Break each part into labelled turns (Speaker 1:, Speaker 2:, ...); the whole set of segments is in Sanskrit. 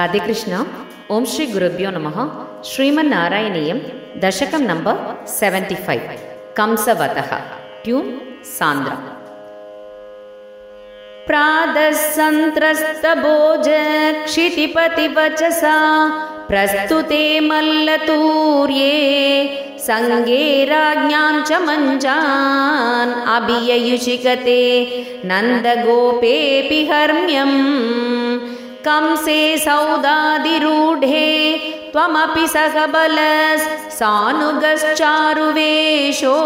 Speaker 1: राधे कृष्ण। ओम श्री गुरुभ्यो नमः। श्रीमन्नारायणीयं दशकं नंबर 75 कंसवतः। ट्यून सान्द्र। प्रादस्सन्त्रस्तभोज क्षितिपतिवचसा प्रस्तुते मल्लतूर्ये संगे राज्ञां च मञ्चान् अभिययुषिकते नन्दगोपेऽपि हर्म्यम् कंसे सौदादिरूढे त्वमपि सहबलस्सानुगश्चारुवेशो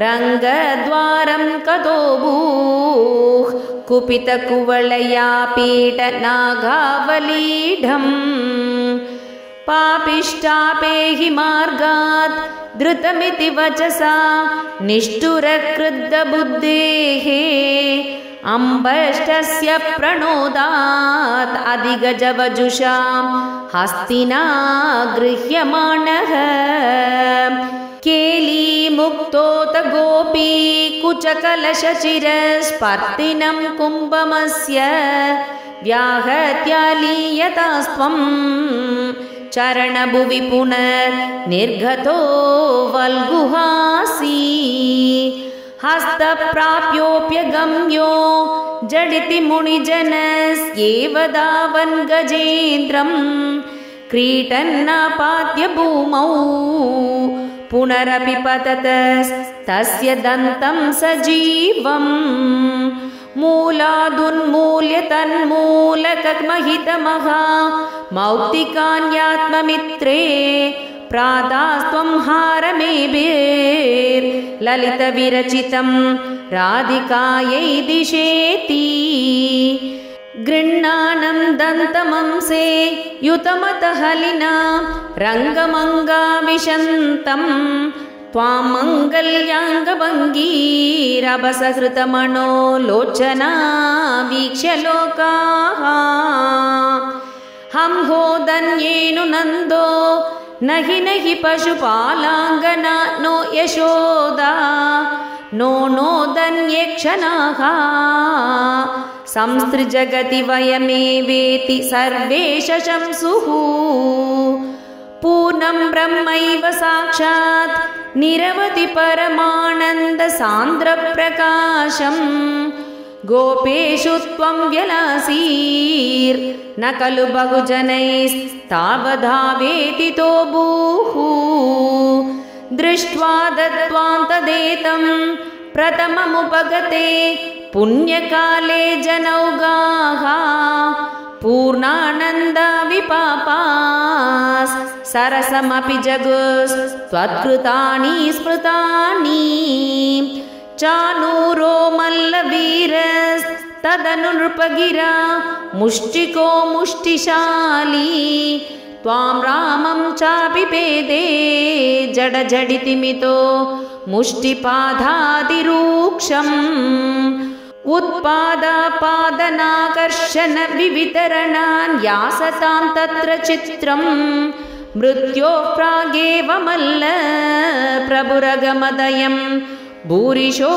Speaker 1: रङ्गद्वारं कतो भूः कुपितकुवलया पीठनागावलीढम् पापिष्टापेहि मार्गात् धृतमिति वचसा निष्ठुरक्रुद्धबुद्धेः अम्बष्टस्य प्रणोदात् अधिगजवजुषां हस्तिना गृह्यमाणः केलीमुक्तोत गोपी कुचकलशचिरस्पर्तिनं कुम्भमस्य व्याहत्यालीयतास्त्वं चरणभुवि पुनर्निर्गतो वल्गुहासि हस्तप्राप्योऽप्यगम्यो जडिति मुनिजनस्येव धावन् गजेन्द्रं क्रीटन्नापाद्य भूमौ पुनरपि पततस्तस्य दन्तं सजीवम् मूलादुन्मूल्य तन्मूलकमहितमहा मौक्तिकान्यात्ममित्रे प्रादास्त्वं हारमेभिर्ललितविरचितं राधिकायै दिशेति गृह्णानं दन्तमंसे युतमतहलिना रङ्गमङ्गाविशन्तं त्वां मङ्गल्याङ्गभङ्गीरभसहृतमनो लोचना वीक्ष्य लोकाः हंहोदन्येनु नन्दो नहि नहि पशुपालाङ्गना नो यशोदा नो दन्येक्षणाः संस्त्रिजगति वयमेवेति सर्वे शशंसुः पूर्णं ब्रह्मैव साक्षात् निरवधि परमानन्द सान्द्रप्रकाशम् गोपेषु त्वं व्यलासीर्न खलु बहुजनैस्तावधावेति तो भूः दृष्ट्वा दत्त्वां तदेतं प्रथममुपगते पुण्यकाले जनौगाः पूर्णानन्दा विपापास् सरसमपि जगुस्त्वत्कृतानि स्मृतानि चानूरो मल्लवीरस्तदनु नृपगिरा मुष्टिको मुष्टिशाली त्वां रामं चापि पेदे जडजडितिमितो मुष्टिपादादिरूक्षम् उत्पादापादनाकर्षण विवितरणान् यासतां तत्र चित्रं मृत्योः प्रागेव मल्ल प्रभुरगमदयं भूरिशो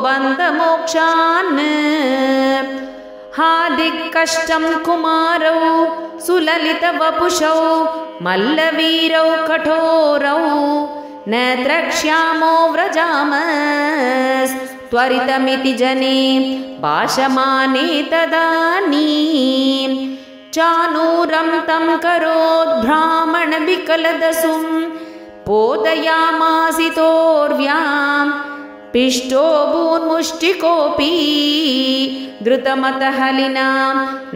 Speaker 1: बन्धमोक्षान् हादिक्कष्टं कुमारौ सुललितवपुषौ मल्लवीरौ कठोरौ न द्रक्ष्यामो व्रजामस्त्वरितमिति जने भाषमाने तदानीं चानूरं तं करोद्ब्राह्मणविकलदसुं पोदयामासितोर्व्यां पिष्टो भून्मुष्टिकोऽपि धृतमतहलिना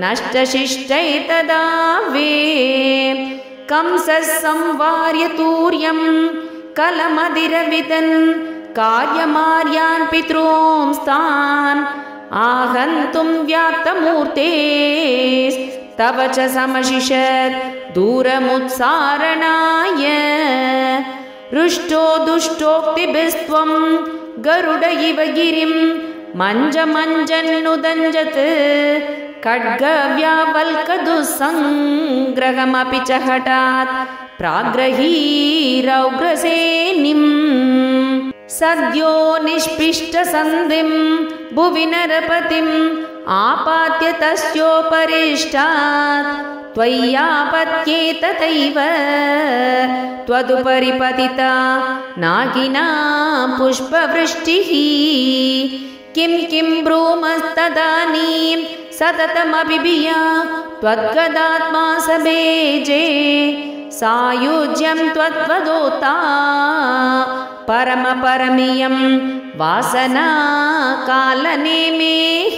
Speaker 1: नष्टशिष्टैतदा वे कंसः संवार्य तूर्यं कलमदिरविदन् कार्यमार्यान् पितॄंस्तान् आहन्तुं व्याप्तमूर्तेस्तव च समशिषत् दूरमुत्सारणाय रुष्टो दुष्टोक्तिभिस्त्वं गरुड इव गिरिं मञ्जन्नुदञ्जत् खड्गव्यावल्कदुःसङ्ग्रहमपि च हठात् प्राग्रहीरौग्रसेनिम् सद्यो निष्पिष्टसन्धिं भुवि नरपतिम् आपाद्य तस्योपरिष्टात् त्वय्यापत्येतथैव त्वदुपरि पतिता नागिना पुष्पवृष्टिः किं किं ब्रूमस्तदानीं सततमभिभिया त्वद्गदात्मा सभेजे सायुज्यं त्वद्वदोता परमपरमियं वासना कालनेमेः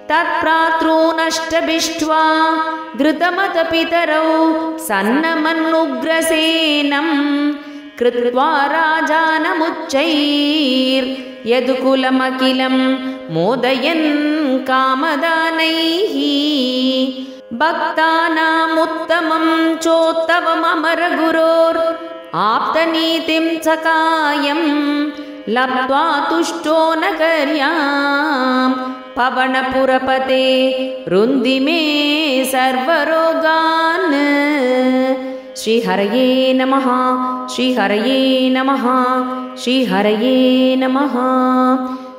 Speaker 1: तत्प्रातॄनष्टभिष्ट्वा घृतमतपितरौ सन्नमन्नुग्रसेनं कृत्वा राजानमुच्चैर्यदुकुलमखिलं मोदयन् कामदानैः भक्तानामुत्तमं चोत्तममरगुरोर् आप्तनीतिं सकायं लब्ध्वा तुष्टो नगर्यां पवनपुरपते रुन्धि मे सर्वरोगान्। श्रीहरये नमः श्रीहरये नमः श्रीहरये नमः।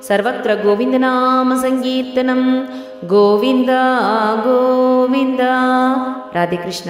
Speaker 1: सर्वत्र गोविन्दनाम संकीर्तनं गोविन्द गोविन्द। राधे कृष्ण।